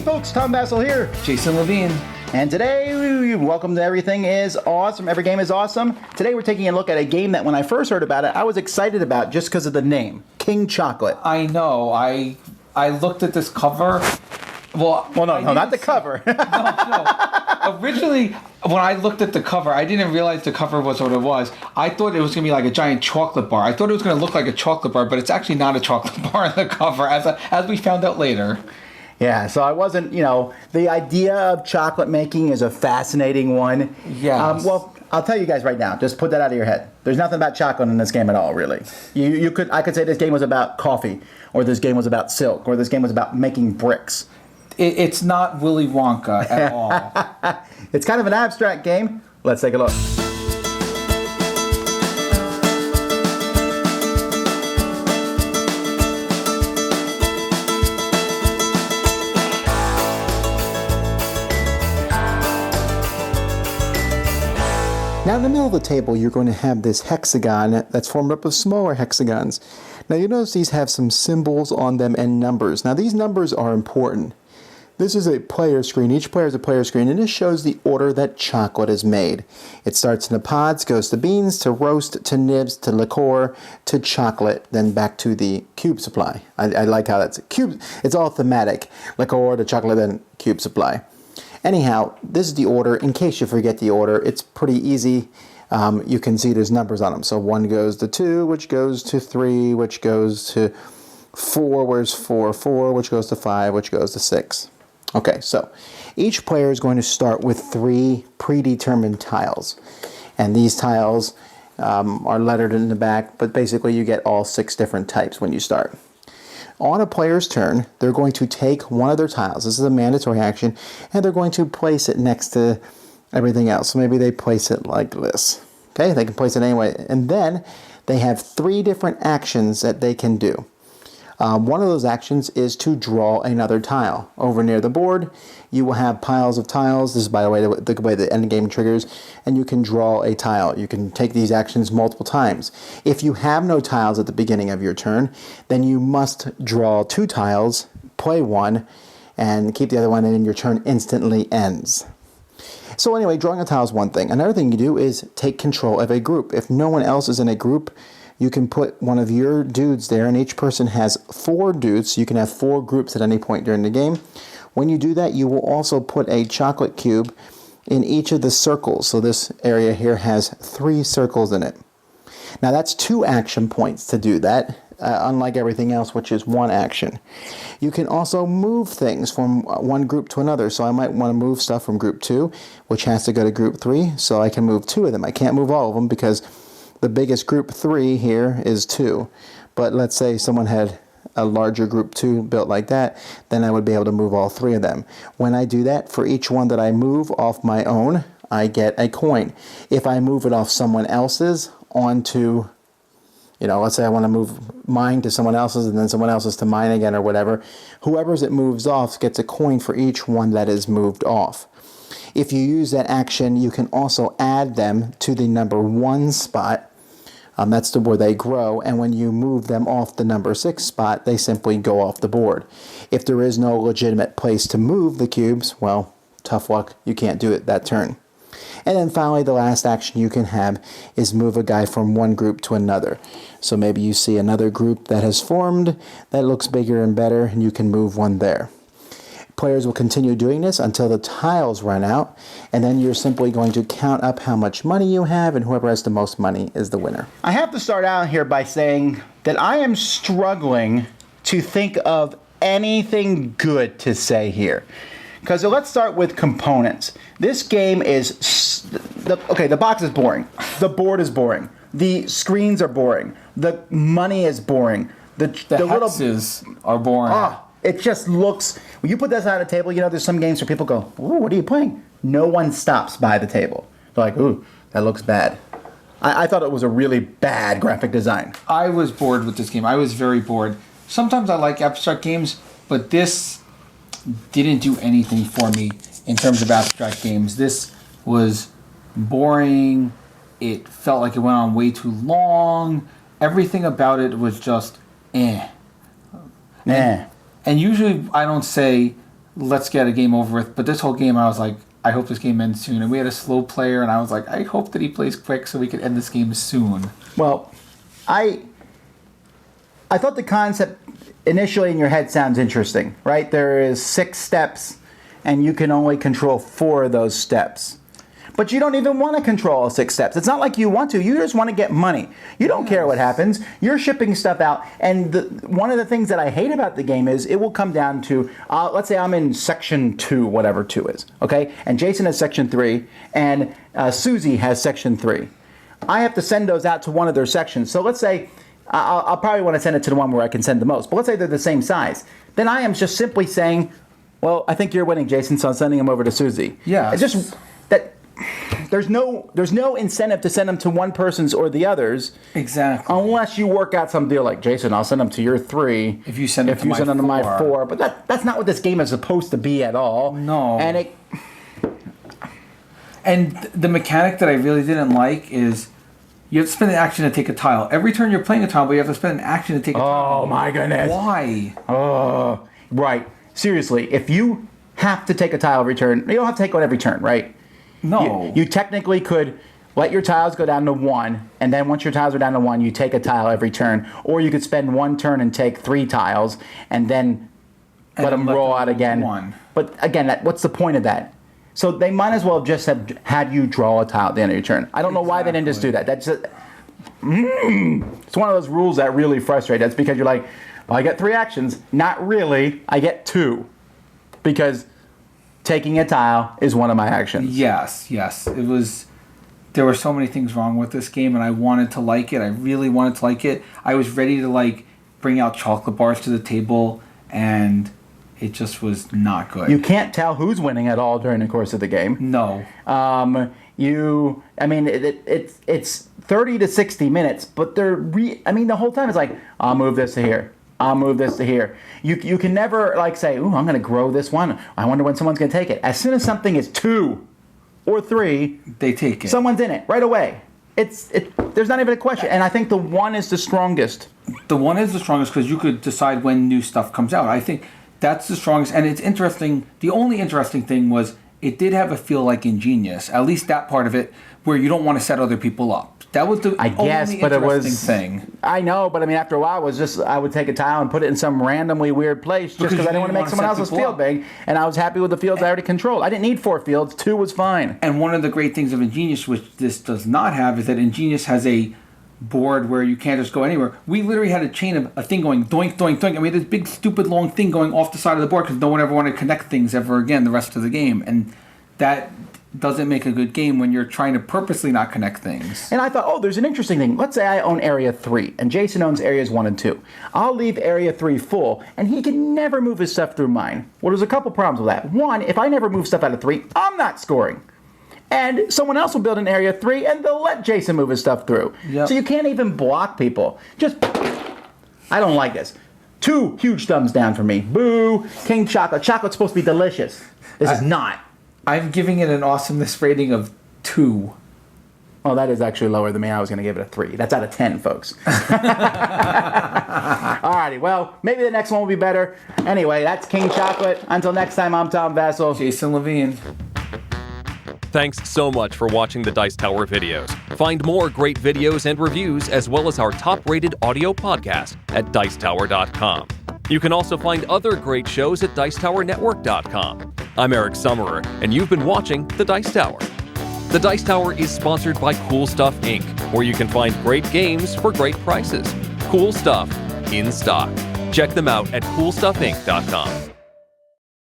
folks, Tom Vasel here. Jason Levine. And today, welcome to Everything is Awesome. Every game is awesome. Today we're taking a look at a game that when I first heard about it, I was excited about just because of the name, King Chocolate. I know. I looked at this cover. No, not the cover. No. Originally, when I looked at the cover, I didn't realize the cover was what it was. I thought it was going to be like a giant chocolate bar. I thought it was going to look like a chocolate bar, but it's actually not a chocolate bar on the cover, as we found out later. Yeah, so I wasn't, the idea of chocolate making is a fascinating one. Yes. Well, I'll tell you guys right now, just put that out of your head. There's nothing about chocolate in this game at all, really. I could say this game was about coffee, or this game was about silk, or this game was about making bricks. It's not Willy Wonka at all. It's kind of an abstract game. Let's take a look. Now in the middle of the table, you're going to have this hexagon that's formed up of smaller hexagons. Now you notice these have some symbols on them and numbers. Now these numbers are important. This is a player screen. Each player is a player screen, and this shows the order that chocolate is made. It starts in the pods, goes to beans, to roast, to nibs, to liqueur, to chocolate, then back to the cube supply. I like how that's a cube. It's all thematic. Liqueur to chocolate, then cube supply. Anyhow, this is the order. In case you forget the order, it's pretty easy. You can see there's numbers on them. So 1 goes to 2, which goes to 3, which goes to 4, where's 4, 4, which goes to 5, which goes to 6. Okay, so each player is going to start with 3 predetermined tiles. And these tiles are lettered in the back, but basically you get all 6 different types when you start. On a player's turn, they're going to take one of their tiles. This is a mandatory action, and they're going to place it next to everything else. So maybe they place it like this. Okay, they can place it anyway. And then they have 3 different actions that they can do. One of those actions is to draw another tile. Over near the board, you will have piles of tiles. This is, by the way, the way the end game triggers, and you can draw a tile. You can take these actions multiple times. If you have no tiles at the beginning of your turn, then you must draw 2 tiles, play 1, and keep the other one, and then your turn instantly ends. So anyway, drawing a tile is one thing. Another thing you do is take control of a group. If no one else is in a group, you can put one of your dudes there, and each person has 4 dudes. You can have 4 groups at any point during the game. When you do that, you will also put a chocolate cube in each of the circles. So this area here has 3 circles in it. Now that's 2 action points to do that, unlike everything else, which is 1 action. You can also move things from one group to another. So I might want to move stuff from group 2, which has to go to group 3. So I can move 2 of them. I can't move all of them because the biggest group 3 here is 2. But let's say someone had a larger group 2 built like that, then I would be able to move all 3 of them. When I do that, for each one that I move off my own, I get a coin. If I move it off someone else's onto, let's say I want to move mine to someone else's and then someone else's to mine again or whatever, whoever's it moves off gets a coin for each one that is moved off. If you use that action, you can also add them to the number 1 spot. That's where they grow, and when you move them off the number 6 spot, they simply go off the board. If there is no legitimate place to move the cubes, well, tough luck, you can't do it that turn. And then finally, the last action you can have is move a guy from one group to another. So maybe you see another group that has formed that looks bigger and better, and you can move one there. Players will continue doing this until the tiles run out, and then you're simply going to count up how much money you have, and whoever has the most money is the winner. I have to start out here by saying that I am struggling to think of anything good to say here. Because let's start with components. This game is, the box is boring. The board is boring. The screens are boring. The money is boring. The hexes are boring. It just looks, when you put this on a table, there's some games where people go, ooh, what are you playing? No one stops by the table. They're like, ooh, that looks bad. I thought it was a really bad graphic design. I was bored with this game. I was very bored. Sometimes I like abstract games, but this didn't do anything for me in terms of abstract games. This was boring. It felt like it went on way too long. Everything about it was just eh. Nah. And usually I don't say let's get a game over with. But this whole game, I was like, I hope this game ends soon. And we had a slow player, and I was like, I hope that he plays quick so we can end this game soon. Well, I thought the concept initially in your head sounds interesting, right? There is 6 steps, and you can only control 4 of those steps. But you don't even want to control all 6 steps. It's not like you want to. You just want to get money. You don't care what happens. You're shipping stuff out. And one of the things that I hate about the game is it will come down to, let's say I'm in section 2, whatever 2 is, okay? And Jason has section 3, and Susie has section 3. I have to send those out to one of their sections. So let's say I'll probably want to send it to the one where I can send the most. But let's say they're the same size. Then I am just simply saying, well, I think you're winning, Jason, so I'm sending them over to Susie. Yeah. It's just that there's no incentive to send them to one person's or the other's. Exactly. Unless you work out some deal like, Jason, I'll send them to your 3. If you send them to my 4. But that's not what this game is supposed to be at all. No. And the mechanic that I really didn't like is you have to spend an action to take a tile. Every turn you're playing a tile, but you have to spend an action to take a tile. Oh, my goodness. Why? Oh, right. Seriously, if you have to take a tile every turn, you don't have to take one every turn, right? No. You technically could let your tiles go down to 1, and then once your tiles are down to 1, you take a tile every turn. Or you could spend 1 turn and take 3 tiles, and then let them roll out again. 1. But again, what's the point of that? So they might as well have just have had you draw a tile at the end of your turn. I don't know why they didn't just do that. That's just, it's one of those rules that really frustrate. That's because you're like, well, I get 3 actions. Not really. I get 2. Because taking a tile is one of my actions. Yes. It was. There were so many things wrong with this game, and I wanted to like it. I really wanted to like it. I was ready to bring out chocolate bars to the table, and it just was not good. You can't tell who's winning at all during the course of the game. No. It's 30 to 60 minutes, but the whole time it's like, I'll move this to here. I'll move this to here. You can never say, ooh, I'm going to grow this one. I wonder when someone's going to take it. As soon as something is 2 or 3, they take it. Someone's in it right away. There's not even a question. And I think the 1 is the strongest. The 1 is the strongest because you could decide when new stuff comes out. I think that's the strongest. And it's interesting. The only interesting thing was it did have a feel like Ingenious. At least that part of it where you don't want to set other people up. That was the only interesting thing. I know, but after a while, it was just I would take a tile and put it in some randomly weird place just because I didn't want to make someone else's field big, and I was happy with the fields I already controlled. I didn't need 4 fields; 2 was fine. And one of the great things of Ingenious, which this does not have, is that Ingenious has a board where you can't just go anywhere. We literally had a chain of a thing going doink, doink, doink. This big, stupid, long thing going off the side of the board because no one ever wanted to connect things ever again the rest of the game, and that doesn't make a good game when you're trying to purposely not connect things. And I thought, there's an interesting thing. Let's say I own Area 3, and Jason owns Areas 1 and 2. I'll leave Area 3 full, and he can never move his stuff through mine. Well, there's a couple problems with that. 1, if I never move stuff out of 3, I'm not scoring. And someone else will build an Area 3, and they'll let Jason move his stuff through. Yep. So you can't even block people. I don't like this. 2 huge thumbs down for me. Boo! King Chocolate. Chocolate's supposed to be delicious. This is not. I'm giving it an awesomeness rating of 2. Oh, that is actually lower than me. I was going to give it a 3. That's out of 10, folks. Alrighty, well, maybe the next one will be better. Anyway, that's King Chocolate. Until next time, I'm Tom Vasel. Jason Levine. Thanks so much for watching the Dice Tower videos. Find more great videos and reviews, as well as our top-rated audio podcast at Dicetower.com. You can also find other great shows at DicetowerNetwork.com. I'm Eric Summerer, and you've been watching The Dice Tower. The Dice Tower is sponsored by Cool Stuff Inc., where you can find great games for great prices. Cool stuff in stock. Check them out at CoolStuffInc.com.